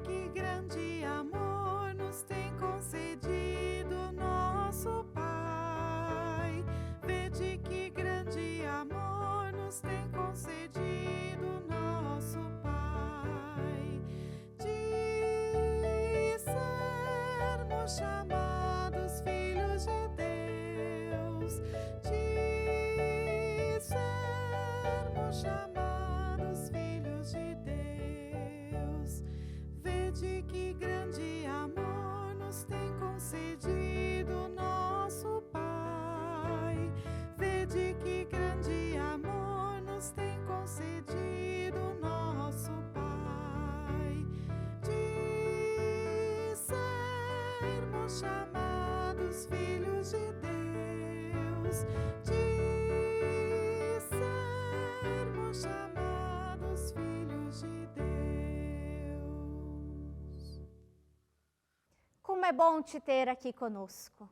que grande amor nos tem concedido nosso Pai. Vede que grande amor nos tem concedido nosso Pai. De sermos chamados filhos de Deus, de sermos chamados filhos de Deus. Vede que grande amor nos tem concedido nosso Pai. Vede que grande amor nos tem concedido nosso Pai. De sermos chamados filhos de Deus, de sermos chamados filhos de Deus. Como é bom te ter aqui conosco.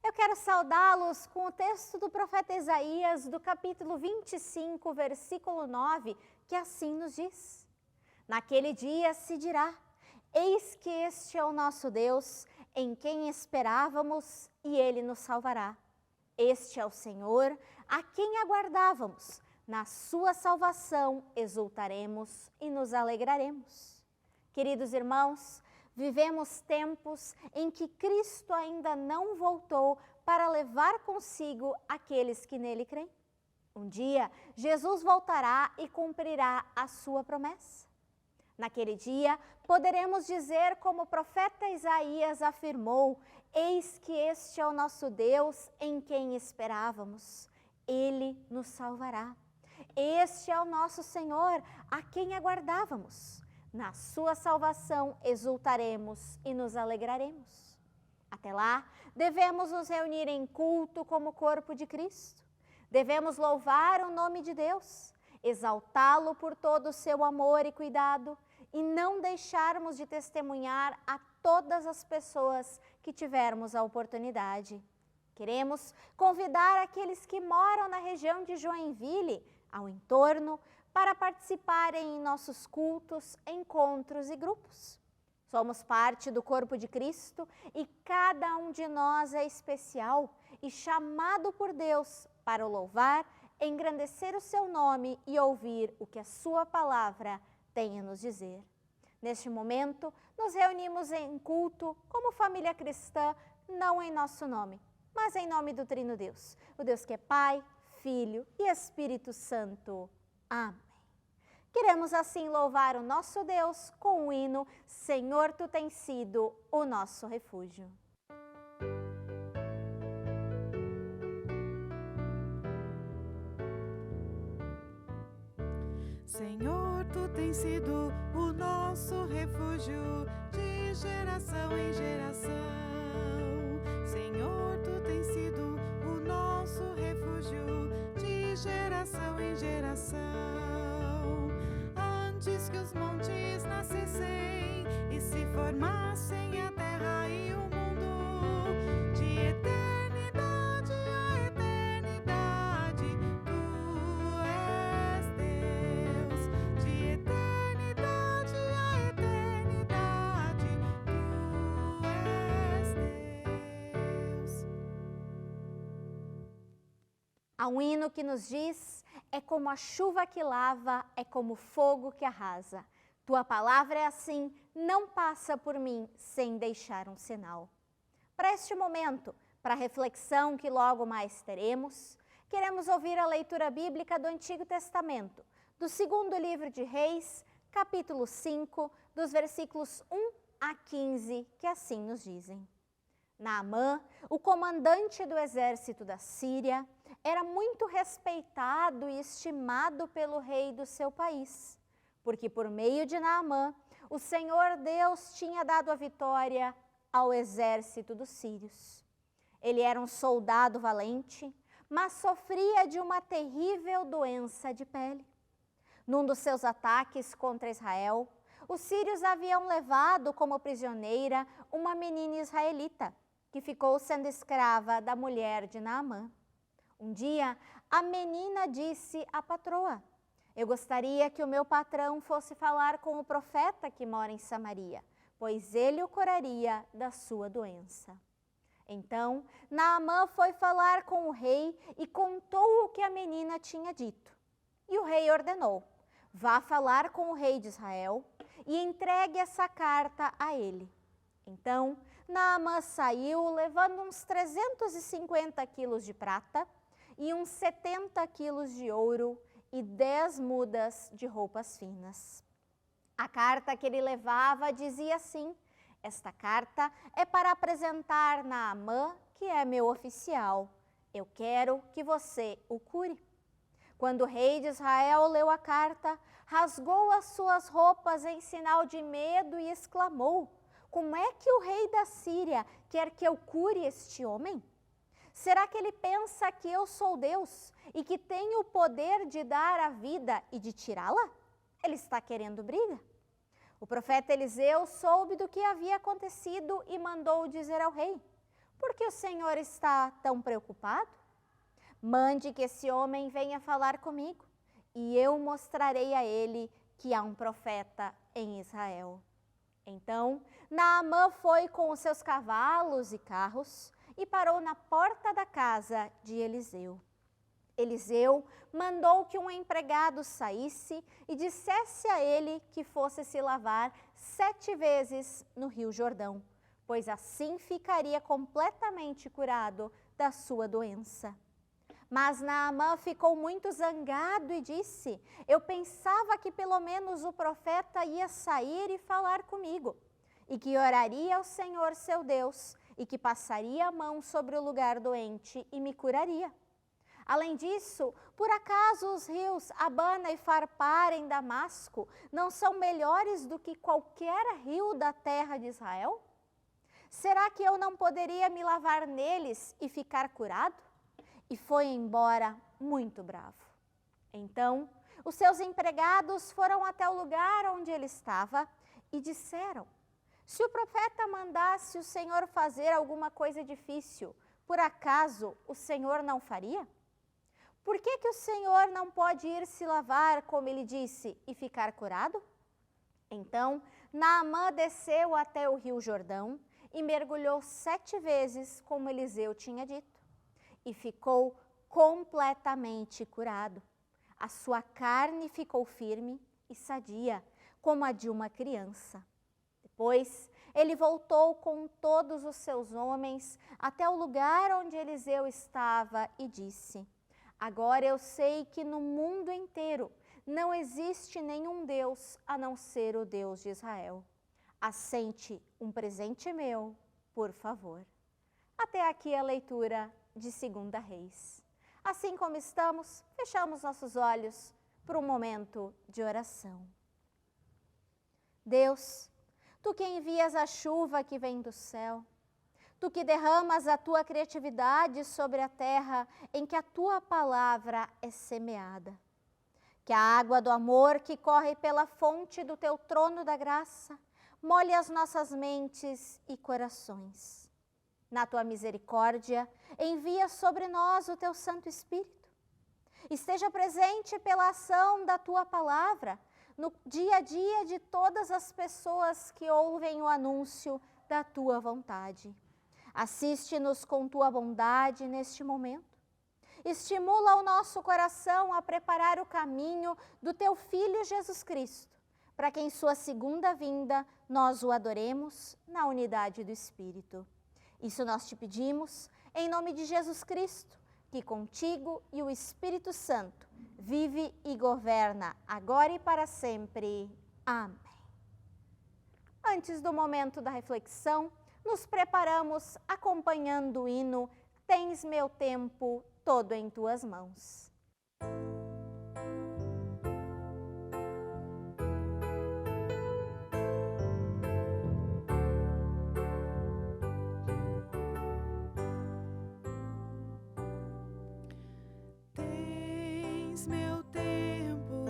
Eu quero saudá-los com o texto do profeta Isaías, do capítulo 25, versículo 9, que assim nos diz: Naquele dia se dirá: Eis que este é o nosso Deus, em quem esperávamos, e Ele nos salvará. Este é o Senhor, a quem aguardávamos. Na sua salvação exultaremos e nos alegraremos. Queridos irmãos, vivemos tempos em que Cristo ainda não voltou para levar consigo aqueles que nele creem. Um dia, Jesus voltará e cumprirá a sua promessa. Naquele dia, poderemos dizer como o profeta Isaías afirmou: Eis que este é o nosso Deus em quem esperávamos. Ele nos salvará. Este é o nosso Senhor, a quem aguardávamos. Na sua salvação exultaremos e nos alegraremos. Até lá, devemos nos reunir em culto como corpo de Cristo. Devemos louvar o nome de Deus, exaltá-lo por todo o seu amor e cuidado, e não deixarmos de testemunhar a todas as pessoas que tivermos a oportunidade. Queremos convidar aqueles que moram na região de Joinville, ao entorno, para participarem em nossos cultos, encontros e grupos. Somos parte do corpo de Cristo e cada um de nós é especial e chamado por Deus para o louvar, engrandecer o seu nome e ouvir o que a sua palavra tem a nos dizer. Neste momento, nos reunimos em culto como família cristã, não em nosso nome, mas em nome do Trino Deus, o Deus que é Pai, Filho e Espírito Santo. Amém. Queremos assim louvar o nosso Deus com o hino Senhor, Tu tens sido o nosso refúgio. Senhor, Tu tens sido o nosso refúgio de geração em geração. Senhor, Tu tens sido o nosso refúgio de geração em geração. Antes que os montes nascessem e se formassem a terra e o mundo, de eternidade a eternidade, Tu és Deus. De eternidade a eternidade, Tu és Deus. Há um hino que nos diz: é como a chuva que lava, é como o fogo que arrasa. Tua palavra é assim, não passa por mim sem deixar um sinal. Para este momento, para a reflexão que logo mais teremos, queremos ouvir a leitura bíblica do Antigo Testamento, do segundo livro de Reis, capítulo 5, dos versículos 1 a 15, que assim nos dizem. Naamã, o comandante do exército da Síria, era muito respeitado e estimado pelo rei do seu país, porque por meio de Naamã, o Senhor Deus tinha dado a vitória ao exército dos sírios. Ele era um soldado valente, mas sofria de uma terrível doença de pele. Num dos seus ataques contra Israel, os sírios haviam levado como prisioneira uma menina israelita, que ficou sendo escrava da mulher de Naamã. Um dia, a menina disse à patroa: Eu gostaria que o meu patrão fosse falar com o profeta que mora em Samaria, pois ele o curaria da sua doença. Então, Naamã foi falar com o rei e contou o que a menina tinha dito. E o rei ordenou: vá falar com o rei de Israel e entregue essa carta a ele. Então, Naamã saiu levando uns 350 quilos de prata e uns 70 quilos de ouro e 10 mudas de roupas finas. A carta que ele levava dizia assim: esta carta é para apresentar Naamã, que é meu oficial. Eu quero que você o cure. Quando o rei de Israel leu a carta, rasgou as suas roupas em sinal de medo e exclamou: como é que o rei da Síria quer que eu cure este homem? Será que ele pensa que eu sou Deus e que tenho o poder de dar a vida e de tirá-la? Ele está querendo briga. O profeta Eliseu soube do que havia acontecido e mandou dizer ao rei: por que o Senhor está tão preocupado? Mande que esse homem venha falar comigo, e eu mostrarei a ele que há um profeta em Israel. Então, Naamã foi com os seus cavalos e carros e parou na porta da casa de Eliseu. Eliseu mandou que um empregado saísse e dissesse a ele que fosse se lavar 7 vezes no Rio Jordão, pois assim ficaria completamente curado da sua doença. Mas Naamã ficou muito zangado e disse: eu pensava que pelo menos o profeta ia sair e falar comigo, e que oraria ao Senhor seu Deus, e que passaria a mão sobre o lugar doente e me curaria. Além disso, por acaso os rios Abana e Farpar em Damasco não são melhores do que qualquer rio da terra de Israel? Será que eu não poderia me lavar neles e ficar curado? E foi embora muito bravo. Então, os seus empregados foram até o lugar onde ele estava e disseram: se o profeta mandasse o Senhor fazer alguma coisa difícil, por acaso o Senhor não faria? Por que o Senhor não pode ir se lavar, como ele disse, e ficar curado? Então, Naamã desceu até o rio Jordão e mergulhou 7 vezes, como Eliseu tinha dito, e ficou completamente curado. A sua carne ficou firme e sadia, como a de uma criança. Depois, ele voltou com todos os seus homens até o lugar onde Eliseu estava e disse: agora eu sei que no mundo inteiro não existe nenhum Deus a não ser o Deus de Israel. Aceite um presente meu, por favor. Até aqui a leitura de 2 Reis. Assim como estamos, fechamos nossos olhos para um momento de oração. Deus, Tu que envias a chuva que vem do céu, Tu que derramas a Tua criatividade sobre a terra em que a Tua palavra é semeada. Que a água do amor que corre pela fonte do Teu trono da graça molhe as nossas mentes e corações. Na Tua misericórdia, envia sobre nós o Teu Santo Espírito. Esteja presente pela ação da Tua palavra no dia a dia de todas as pessoas que ouvem o anúncio da Tua vontade. Assiste-nos com Tua bondade neste momento. Estimula o nosso coração a preparar o caminho do Teu Filho Jesus Cristo, para que em Sua segunda vinda nós o adoremos na unidade do Espírito. Isso nós te pedimos em nome de Jesus Cristo, que contigo e o Espírito Santo vive e governa agora e para sempre. Amém. Antes do momento da reflexão, nos preparamos acompanhando o hino Tens meu tempo todo em tuas mãos. Tens meu tempo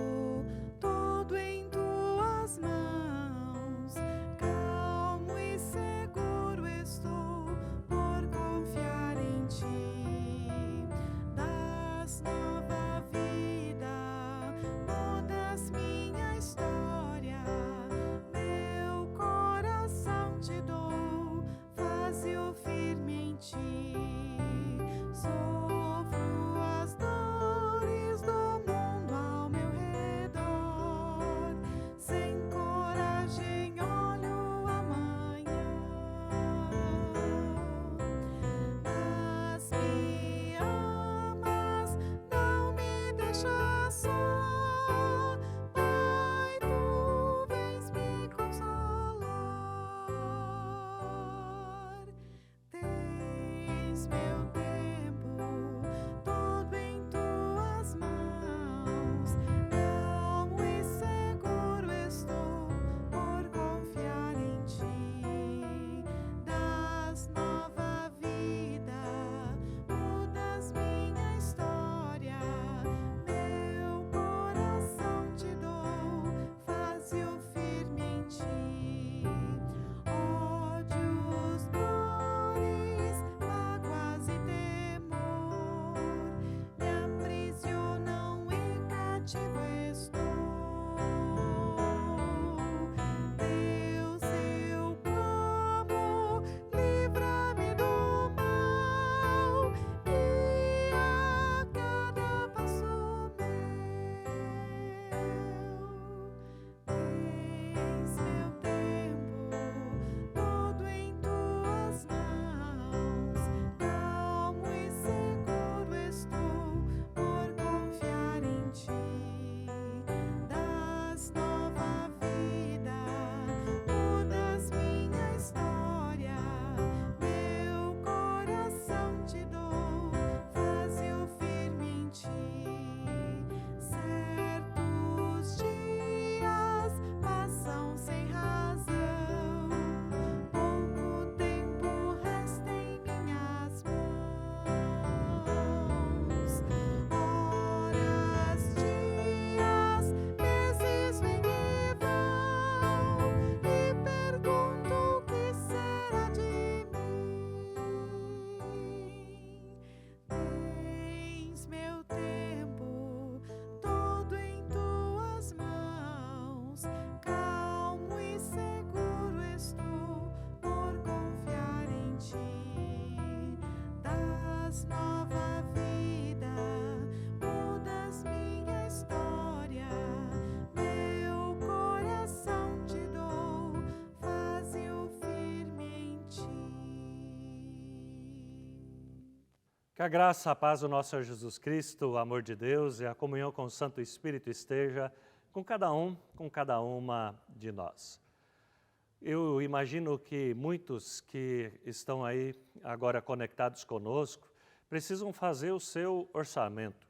todo em tuas mãos, calmo e seguro estou por confiar em ti. Das nova vida, te dou, faze-o firme em ti. Sofro as dores do mundo ao meu redor, sem coragem olho amanhã. Mas me amas, não me deixas só. Pai, tu vens me consolar. Tens meu tempo todo em tuas mãos. Calmo e seguro estou por confiar em ti. Das nova vida, mudas minha história. Meu coração te dou, faze-o firme em ti. Ódios, dores, mágoas e temor me aprisionam e cativo estou. Deus, eu clamo, livra-me do mal e a cada passo meu. Tens meu tempo todo em tuas mãos. Calmo e seguro estou por confiar em ti. Das nova vida, mudas minha história. Meu coração te dou, faze-o firme em ti. Certos dias passam sem razão, pouco tempo resta em minhas mãos. Horas, dias, meses vêm e vão, e pergunto o que será de mim. Tens meu tempo todo em tuas mãos. Calmo e seguro estou por confiar em ti. Das nova vida, mudas minha história. Meu coração te dou, faze-o firme em ti. Que a graça, a paz do nosso Senhor Jesus Cristo, o amor de Deus e a comunhão com o Santo Espírito esteja com cada um, com cada uma de nós. Eu imagino que muitos que estão aí agora conectados conosco precisam fazer o seu orçamento.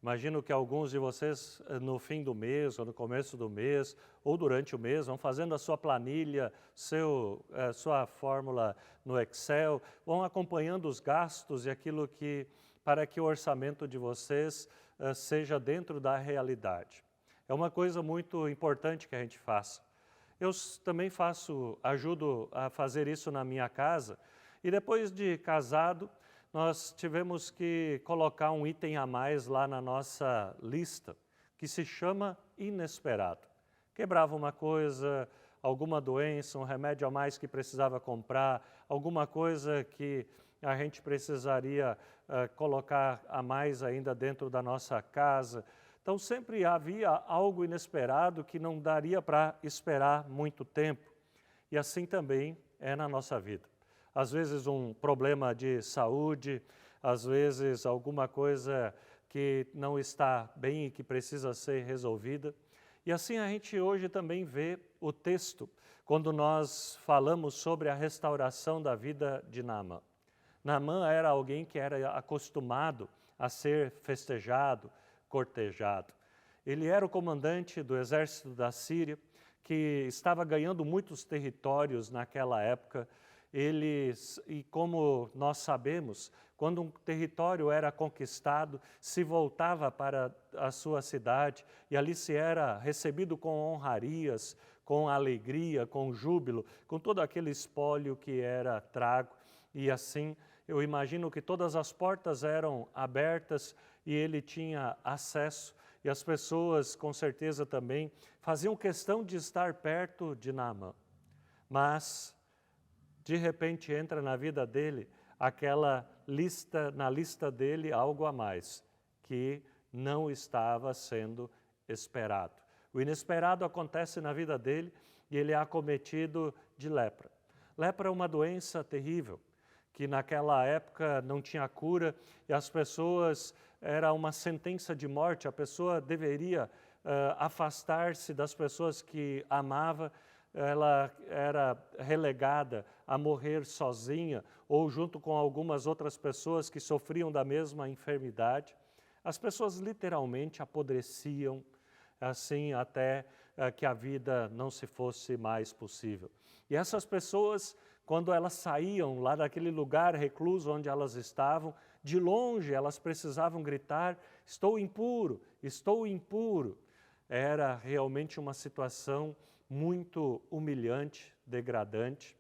Imagino que alguns de vocês no fim do mês, ou no começo do mês, ou durante o mês, vão fazendo a sua planilha, sua fórmula no Excel, vão acompanhando os gastos e aquilo que, para que o orçamento de vocês seja dentro da realidade. É uma coisa muito importante que a gente faça. Eu também ajudo a fazer isso na minha casa, e depois de casado, nós tivemos que colocar um item a mais lá na nossa lista, que se chama inesperado. Quebrava uma coisa, alguma doença, um remédio a mais que precisava comprar, alguma coisa que a gente precisaria colocar a mais ainda dentro da nossa casa. Então sempre havia algo inesperado que não daria para esperar muito tempo. E assim também é na nossa vida. Às vezes um problema de saúde, às vezes alguma coisa que não está bem e que precisa ser resolvida. E assim a gente hoje também vê o texto, quando nós falamos sobre a restauração da vida de Naamã. Naamã era alguém que era acostumado a ser festejado, cortejado. Ele era o comandante do exército da Síria, que estava ganhando muitos territórios naquela época. E como nós sabemos, quando um território era conquistado, se voltava para a sua cidade e ali se era recebido com honrarias, com alegria, com júbilo, com todo aquele espólio que era trago. E assim, eu imagino que todas as portas eram abertas e ele tinha acesso. E as pessoas, com certeza também, faziam questão de estar perto de Naamã. Mas de repente entra na vida dele na lista dele algo a mais, que não estava sendo esperado. O inesperado acontece na vida dele e ele é acometido de lepra. Lepra é uma doença terrível, que naquela época não tinha cura e as pessoas, era uma sentença de morte, a pessoa deveria afastar-se das pessoas que amava, ela era relegada a morrer sozinha ou junto com algumas outras pessoas que sofriam da mesma enfermidade. As pessoas literalmente apodreciam, assim até que a vida não se fosse mais possível. E essas pessoas, quando elas saíam lá daquele lugar recluso onde elas estavam, de longe elas precisavam gritar: estou impuro, estou impuro. Era realmente uma situação muito humilhante, degradante.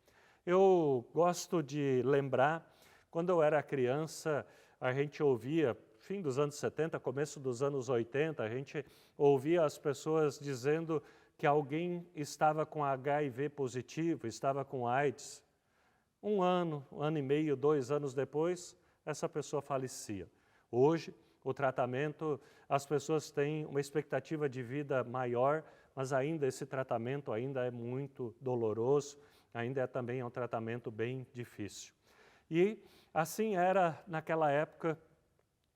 Eu gosto de lembrar, quando eu era criança, a gente ouvia, fim dos anos 70, começo dos anos 80, a gente ouvia as pessoas dizendo que alguém estava com HIV positivo, estava com AIDS. Um ano e meio, 2 anos depois, essa pessoa falecia. Hoje, o tratamento, as pessoas têm uma expectativa de vida maior, mas ainda esse tratamento ainda é muito doloroso, ainda também é um tratamento bem difícil. E assim era naquela época.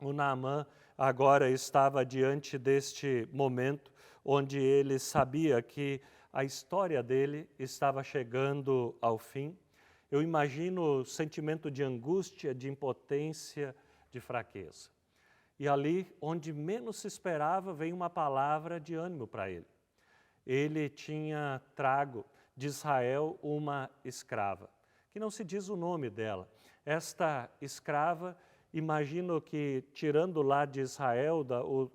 O Naamã agora estava diante deste momento onde ele sabia que a história dele estava chegando ao fim. Eu imagino o sentimento de angústia, de impotência, de fraqueza. E ali, onde menos se esperava, veio uma palavra de ânimo para ele. Ele tinha trago de Israel uma escrava, que não se diz o nome dela. Esta escrava, imagino que, tirando lá de Israel,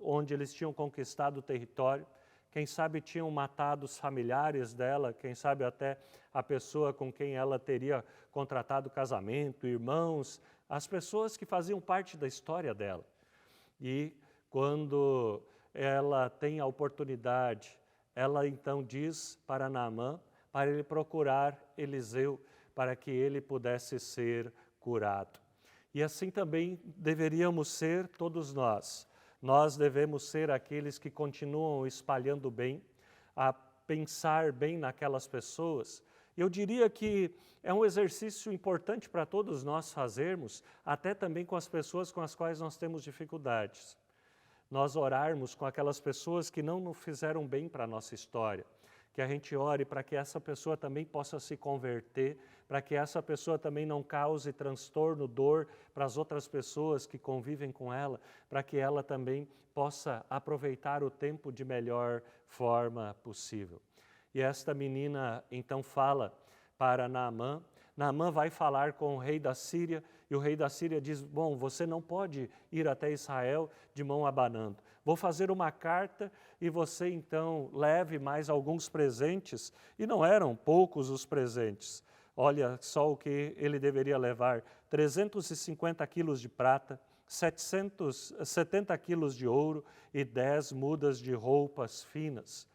onde eles tinham conquistado o território, quem sabe tinham matado os familiares dela, quem sabe até a pessoa com quem ela teria contratado casamento, irmãos, as pessoas que faziam parte da história dela. E quando ela tem a oportunidade, ela então diz para Naamã, para ele procurar Eliseu, para que ele pudesse ser curado. E assim também deveríamos ser todos nós. Nós devemos ser aqueles que continuam espalhando bem, a pensar bem naquelas pessoas. Eu diria que é um exercício importante para todos nós fazermos, até também com as pessoas com as quais nós temos dificuldades. Nós orarmos com aquelas pessoas que não nos fizeram bem para a nossa história, que a gente ore para que essa pessoa também possa se converter, para que essa pessoa também não cause transtorno, dor para as outras pessoas que convivem com ela, para que ela também possa aproveitar o tempo de melhor forma possível. E esta menina então fala para Naamã. Naamã vai falar com o rei da Síria, e o rei da Síria diz: bom, você não pode ir até Israel de mão abanando. Vou fazer uma carta e você então leve mais alguns presentes. E não eram poucos os presentes. Olha só o que ele deveria levar: 350 quilos de prata, 770 quilos de ouro e 10 mudas de roupas finas.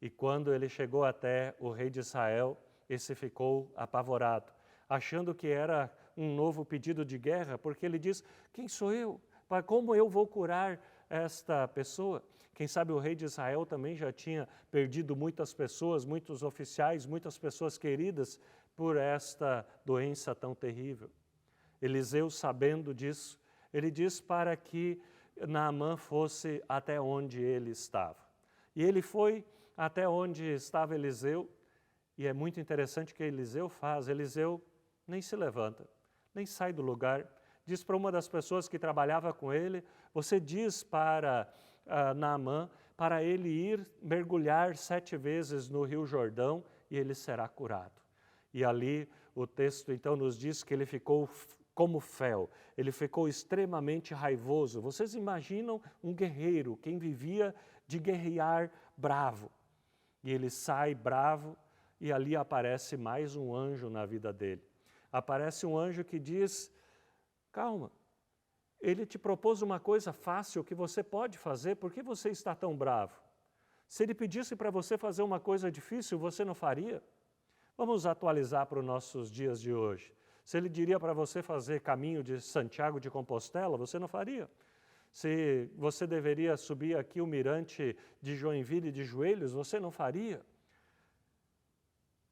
E quando ele chegou até o rei de Israel, esse ficou apavorado, achando que era um novo pedido de guerra, porque ele diz: quem sou eu? Como eu vou curar esta pessoa? Quem sabe o rei de Israel também já tinha perdido muitas pessoas, muitos oficiais, muitas pessoas queridas por esta doença tão terrível. Eliseu, sabendo disso, ele diz para que Naamã fosse até onde ele estava. E ele foi até onde estava Eliseu, e é muito interessante o que Eliseu faz. Eliseu nem se levanta, nem sai do lugar. Diz para uma das pessoas que trabalhava com ele: você diz para Naamã para ele ir mergulhar 7 vezes no Rio Jordão e ele será curado. E ali o texto então nos diz que ele ficou como fel, ele ficou extremamente raivoso. Vocês imaginam um guerreiro, quem vivia de guerrear bravo. E ele sai bravo e ali aparece mais um anjo na vida dele. Aparece um anjo que diz: calma, ele te propôs uma coisa fácil que você pode fazer, por que você está tão bravo? Se ele pedisse para você fazer uma coisa difícil, você não faria? Vamos atualizar para os nossos dias de hoje. Se ele diria para você fazer caminho de Santiago de Compostela, você não faria. Se você deveria subir aqui o mirante de Joinville de joelhos, você não faria.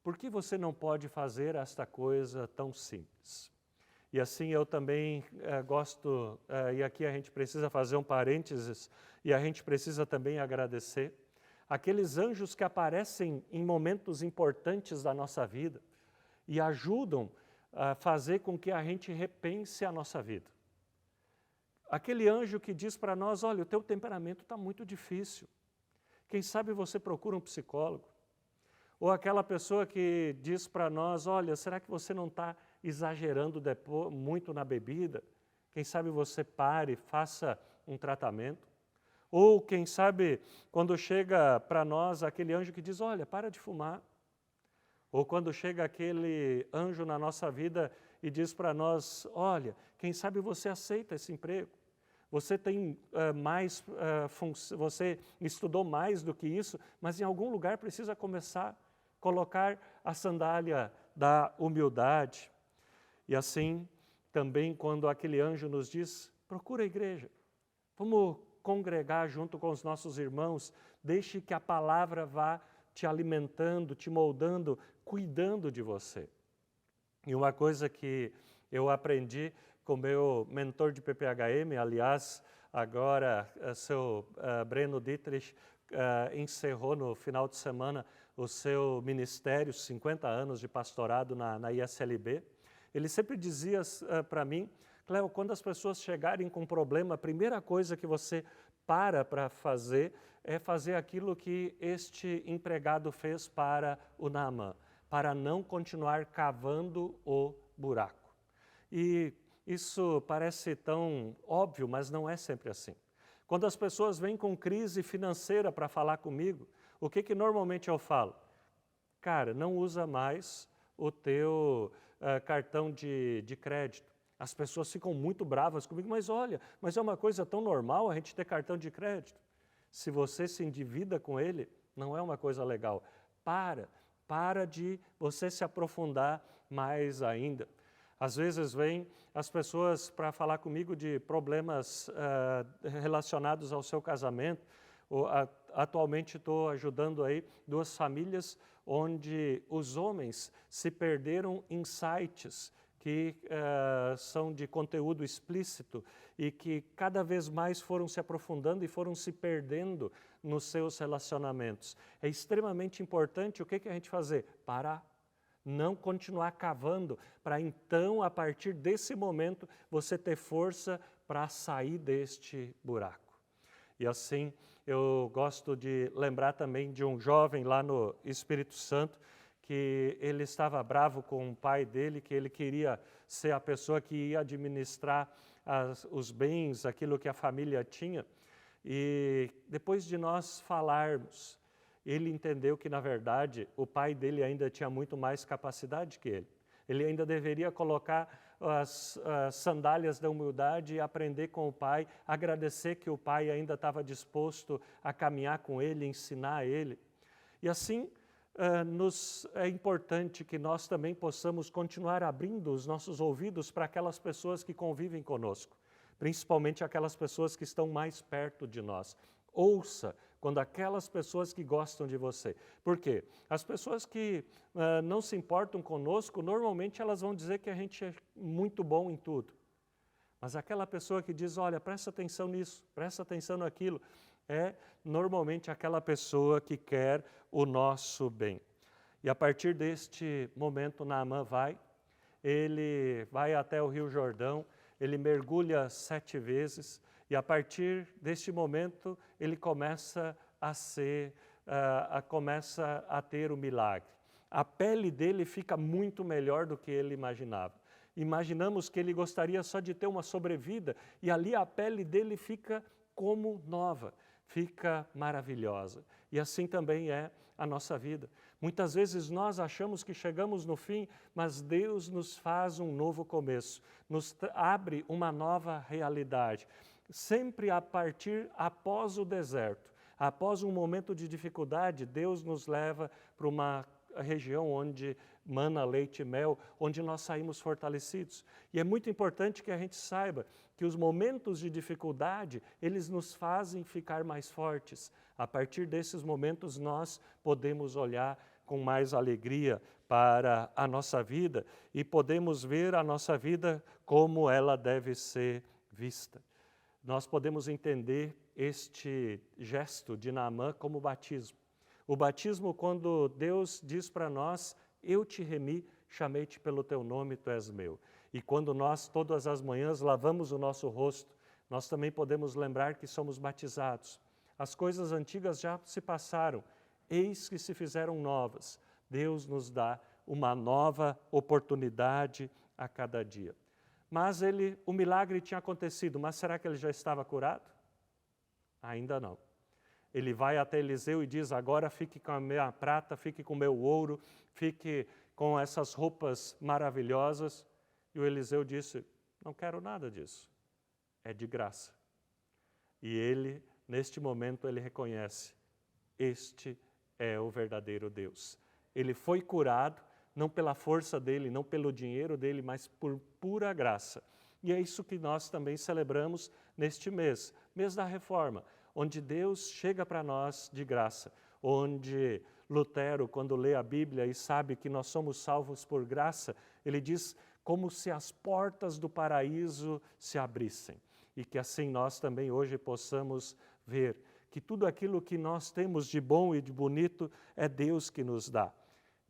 Por que você não pode fazer esta coisa tão simples? E assim eu também gosto, e aqui a gente precisa fazer um parênteses, e a gente precisa também agradecer aqueles anjos que aparecem em momentos importantes da nossa vida e ajudam a fazer com que a gente repense a nossa vida. Aquele anjo que diz para nós, olha, o teu temperamento está muito difícil. Quem sabe você procura um psicólogo. Ou aquela pessoa que diz para nós, olha, será que você não está exagerando muito na bebida? Quem sabe você pare, faça um tratamento. Ou quem sabe quando chega para nós aquele anjo que diz, olha, para de fumar. Ou quando chega aquele anjo na nossa vida e diz para nós, olha, quem sabe você aceita esse emprego. Você tem você estudou mais do que isso, mas em algum lugar precisa começar a colocar a sandália da humildade. E assim, também quando aquele anjo nos diz, procura a igreja, vamos congregar junto com os nossos irmãos, deixe que a palavra vá te alimentando, te moldando, cuidando de você. E uma coisa que eu aprendi com meu mentor de PPHM, aliás, agora seu Breno Dietrich encerrou no final de semana o seu ministério, 50 anos de pastorado na ISLB. Ele sempre dizia para mim, Cleo, quando as pessoas chegarem com problema, a primeira coisa que você para fazer é fazer aquilo que este empregado fez para o Naamã, para não continuar cavando o buraco. E isso parece tão óbvio, mas não é sempre assim. Quando as pessoas vêm com crise financeira para falar comigo, o que normalmente eu falo? Cara, não usa mais o teu cartão de crédito. As pessoas ficam muito bravas comigo, mas olha, mas é uma coisa tão normal a gente ter cartão de crédito. Se você se endivida com ele, não é uma coisa legal. Para de você se aprofundar mais ainda. Às vezes vêm as pessoas para falar comigo de problemas relacionados ao seu casamento. Atualmente estou ajudando aí 2 famílias onde os homens se perderam em sites que são de conteúdo explícito e que cada vez mais foram se aprofundando e foram se perdendo nos seus relacionamentos. É extremamente importante o que a gente fazer? Parar. Não continuar cavando, para então, a partir desse momento, você ter força para sair deste buraco. E assim, eu gosto de lembrar também de um jovem lá no Espírito Santo, que ele estava bravo com o pai dele, que ele queria ser a pessoa que ia administrar os bens, aquilo que a família tinha. E depois de nós falarmos, ele entendeu que, na verdade, o pai dele ainda tinha muito mais capacidade que ele. Ele ainda deveria colocar as sandálias da humildade e aprender com o pai, agradecer que o pai ainda estava disposto a caminhar com ele, ensinar ele. E assim, é importante que nós também possamos continuar abrindo os nossos ouvidos para aquelas pessoas que convivem conosco, principalmente aquelas pessoas que estão mais perto de nós. Ouça quando aquelas pessoas que gostam de você. Por quê? As pessoas que não se importam conosco, normalmente elas vão dizer que a gente é muito bom em tudo. Mas aquela pessoa que diz, olha, presta atenção nisso, presta atenção naquilo, é normalmente aquela pessoa que quer o nosso bem. E a partir deste momento, Naamã ele vai até o Rio Jordão, ele mergulha 7 vezes, e a partir deste momento, ele começa a ter o milagre. A pele dele fica muito melhor do que ele imaginava. Imaginamos que ele gostaria só de ter uma sobrevida, e ali a pele dele fica como nova, fica maravilhosa. E assim também é a nossa vida. Muitas vezes nós achamos que chegamos no fim, mas Deus nos faz um novo começo, nos abre uma nova realidade. Sempre após o deserto, após um momento de dificuldade, Deus nos leva para uma região onde mana, leite e mel, onde nós saímos fortalecidos. E é muito importante que a gente saiba que os momentos de dificuldade, eles nos fazem ficar mais fortes. A partir desses momentos, nós podemos olhar com mais alegria para a nossa vida e podemos ver a nossa vida como ela deve ser vista. Nós podemos entender este gesto de Naamã como batismo. O batismo, quando Deus diz para nós, eu te remi, chamei-te pelo teu nome, tu és meu. E quando nós, todas as manhãs, lavamos o nosso rosto, nós também podemos lembrar que somos batizados. As coisas antigas já se passaram, eis que se fizeram novas. Deus nos dá uma nova oportunidade a cada dia. Mas o milagre tinha acontecido, mas será que ele já estava curado? Ainda não. Ele vai até Eliseu e diz, agora fique com a minha prata, fique com o meu ouro, fique com essas roupas maravilhosas. E o Eliseu disse, não quero nada disso, é de graça. E ele, neste momento, ele reconhece, este é o verdadeiro Deus. Ele foi curado, não pela força dele, não pelo dinheiro dele, mas por pura graça. E é isso que nós também celebramos neste mês da Reforma, onde Deus chega para nós de graça, onde Lutero, quando lê a Bíblia e sabe que nós somos salvos por graça, ele diz como se as portas do paraíso se abrissem. E que assim nós também hoje possamos ver que tudo aquilo que nós temos de bom e de bonito é Deus que nos dá.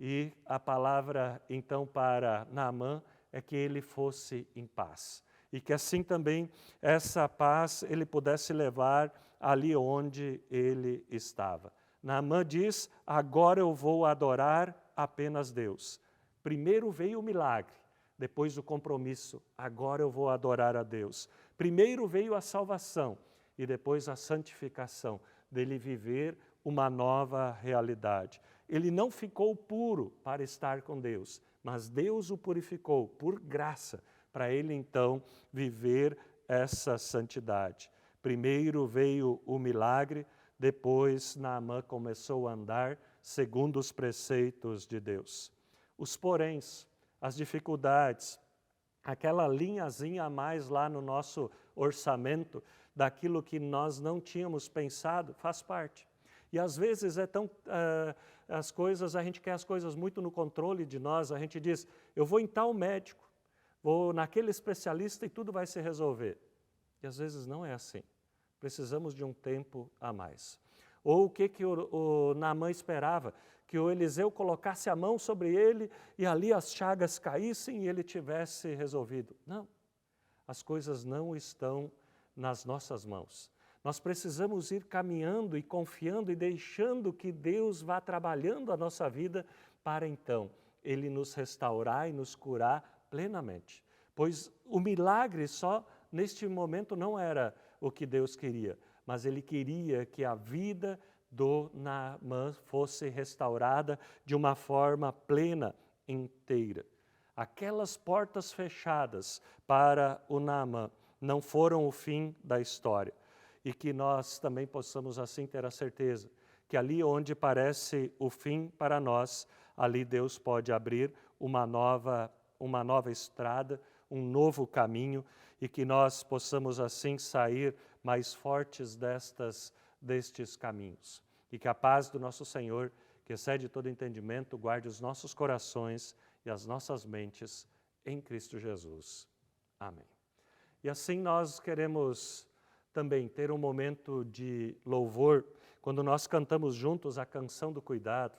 E a palavra, então, para Naamã é que ele fosse em paz. E que assim também essa paz ele pudesse levar ali onde ele estava. Naamã diz, agora eu vou adorar apenas Deus. Primeiro veio o milagre, depois o compromisso, agora eu vou adorar a Deus. Primeiro veio a salvação e depois a santificação, dele viver uma nova realidade. Ele não ficou puro para estar com Deus, mas Deus o purificou por graça, para ele então viver essa santidade. Primeiro veio o milagre, depois Naamã começou a andar segundo os preceitos de Deus. Os poréns, as dificuldades, aquela linhazinha a mais lá no nosso orçamento, daquilo que nós não tínhamos pensado, faz parte. E às vezes a gente quer as coisas muito no controle de nós, a gente diz, eu vou em tal médico, vou naquele especialista e tudo vai se resolver. E às vezes não é assim. Precisamos de um tempo a mais. Ou o que o Naamã esperava? Que o Eliseu colocasse a mão sobre ele e ali as chagas caíssem e ele tivesse resolvido. Não, as coisas não estão nas nossas mãos. Nós precisamos ir caminhando e confiando e deixando que Deus vá trabalhando a nossa vida para então Ele nos restaurar e nos curar plenamente. Pois o milagre só neste momento não era o que Deus queria, mas Ele queria que a vida do Naamã fosse restaurada de uma forma plena, inteira. Aquelas portas fechadas para o Naamã não foram o fim da história. E que nós também possamos assim ter a certeza que ali onde parece o fim para nós, ali Deus pode abrir uma nova estrada, um novo caminho, e que nós possamos assim sair mais fortes destes caminhos. E que a paz do nosso Senhor, que excede todo entendimento, guarde os nossos corações e as nossas mentes em Cristo Jesus. Amém. E assim nós queremos também ter um momento de louvor, quando nós cantamos juntos a canção do cuidado.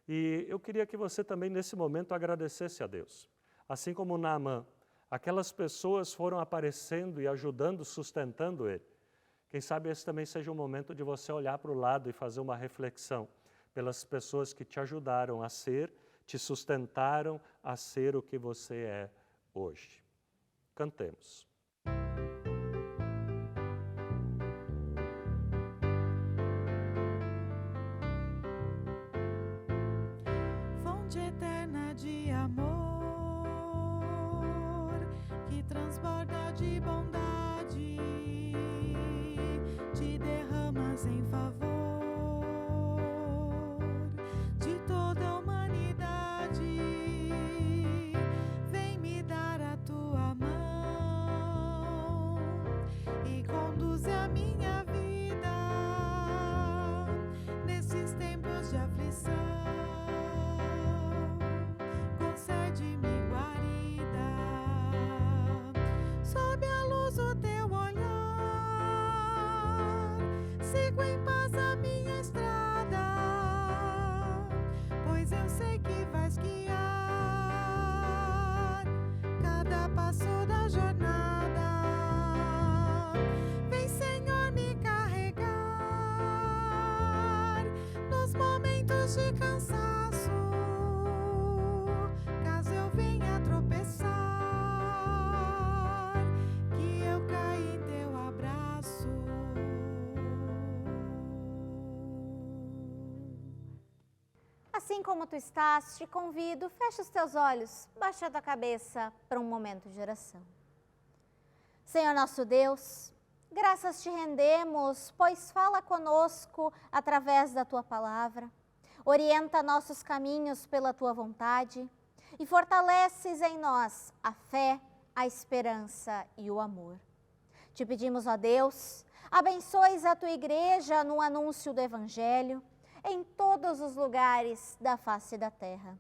E eu queria que você também, nesse momento, agradecesse a Deus. Assim como Naamã, aquelas pessoas foram aparecendo e ajudando, sustentando ele. Quem sabe esse também seja um momento de você olhar para o lado e fazer uma reflexão pelas pessoas que te ajudaram a ser, te sustentaram a ser o que você é hoje. Cantemos. Fonte eterna de amor, que transborda de bondade, te derramas em favor de toda a humanidade. sigo em paz a minha estrada, pois eu sei que vais guiar cada passo da jornada. Vem, Senhor, me carregar nos momentos de cansaço, caso eu venha tropeçar, que eu caia em teu abraço. Assim como tu estás, te convido, fecha os teus olhos, baixa a tua cabeça para um momento de oração. Senhor nosso Deus, graças te rendemos, pois fala conosco através da tua palavra, orienta nossos caminhos pela tua vontade e fortaleces em nós a fé, a esperança e o amor. Te pedimos, ó Deus, abençoes a tua igreja no anúncio do Evangelho, em todos os lugares da face da terra.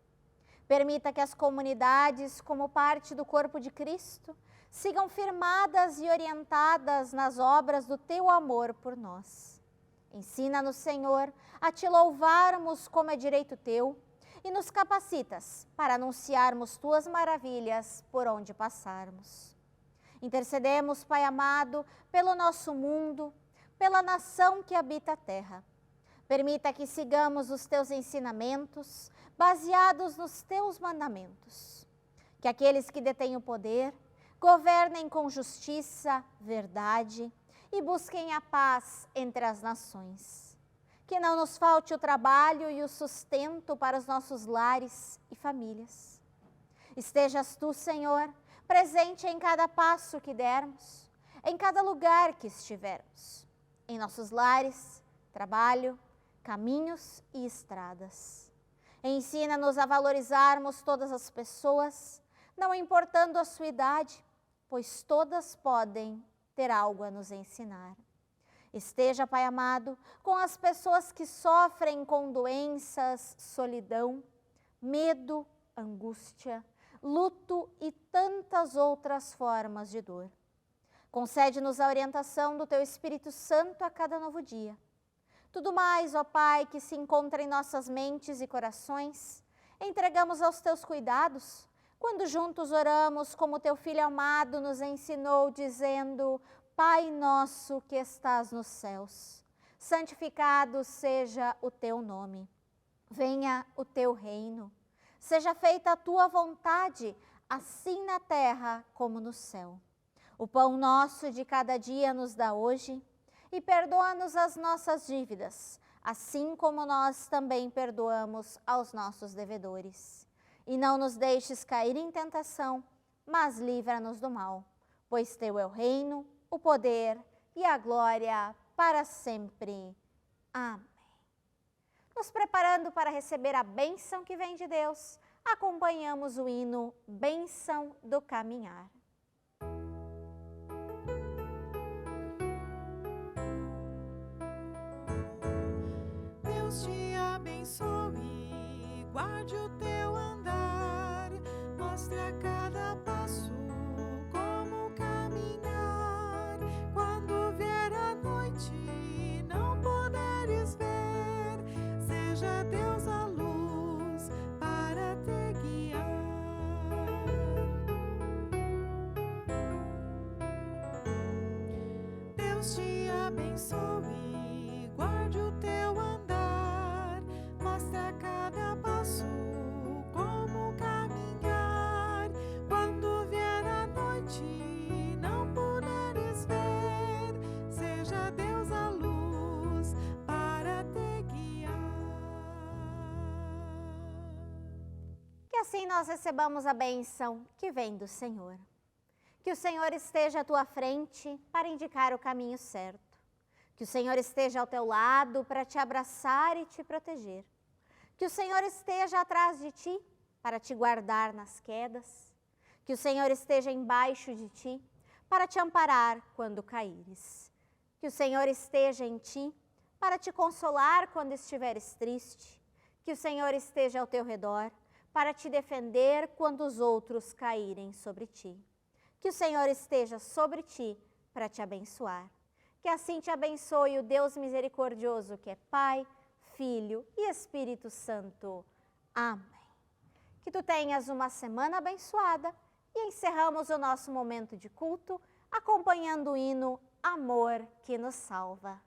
Permita que as comunidades, como parte do corpo de Cristo, sigam firmadas e orientadas nas obras do teu amor por nós. Ensina-nos, Senhor, a te louvarmos como é direito teu e nos capacitas para anunciarmos tuas maravilhas por onde passarmos. Intercedemos, Pai amado, pelo nosso mundo, pela nação que habita a terra. Permita que sigamos os teus ensinamentos, baseados nos teus mandamentos. Que aqueles que detêm o poder governem com justiça, verdade e busquem a paz entre as nações. Que não nos falte o trabalho e o sustento para os nossos lares e famílias. Estejas tu, Senhor, presente em cada passo que dermos, em cada lugar que estivermos, em nossos lares, trabalho, caminhos e estradas. Ensina-nos a valorizarmos todas as pessoas, não importando a sua idade, pois todas podem ter algo a nos ensinar. Esteja, Pai amado, com as pessoas que sofrem com doenças, solidão, medo, angústia, luto e tantas outras formas de dor. Concede-nos a orientação do Teu Espírito Santo a cada novo dia. Tudo mais, ó Pai, que se encontra em nossas mentes e corações, entregamos aos Teus cuidados, quando juntos oramos como Teu Filho amado nos ensinou, dizendo: Pai nosso que estás nos céus, santificado seja o Teu nome. Venha o Teu reino. Seja feita a Tua vontade, assim na terra como no céu. O pão nosso de cada dia nos dá hoje, e perdoa-nos as nossas dívidas, assim como nós também perdoamos aos nossos devedores. E não nos deixes cair em tentação, mas livra-nos do mal, pois Teu é o reino, o poder e a glória para sempre. Amém. Nos preparando para receber a bênção que vem de Deus, acompanhamos o hino Bênção do Caminhar. Deus te abençoe, guarde o teu andar, mostre a cada passo como caminhar. Quando vier a noite e não puderes ver, seja Deus a luz para te guiar. Deus te abençoe, guarde o teu andar, mostre a cada passo como caminhar. Quando vier a noite e não puderes ver, seja Deus a luz para te guiar. Que assim nós recebamos a bênção que vem do Senhor. Que o Senhor esteja à tua frente para indicar o caminho certo. Que o Senhor esteja ao teu lado para te abraçar e te proteger. Que o Senhor esteja atrás de ti para te guardar nas quedas. Que o Senhor esteja embaixo de ti para te amparar quando caíres. Que o Senhor esteja em ti para te consolar quando estiveres triste. Que o Senhor esteja ao teu redor para te defender quando os outros caírem sobre ti. Que o Senhor esteja sobre ti para te abençoar. Que assim te abençoe o Deus misericordioso, que é Pai, Filho e Espírito Santo. Amém. Que tu tenhas uma semana abençoada e encerramos o nosso momento de culto acompanhando o hino Amor que nos Salva.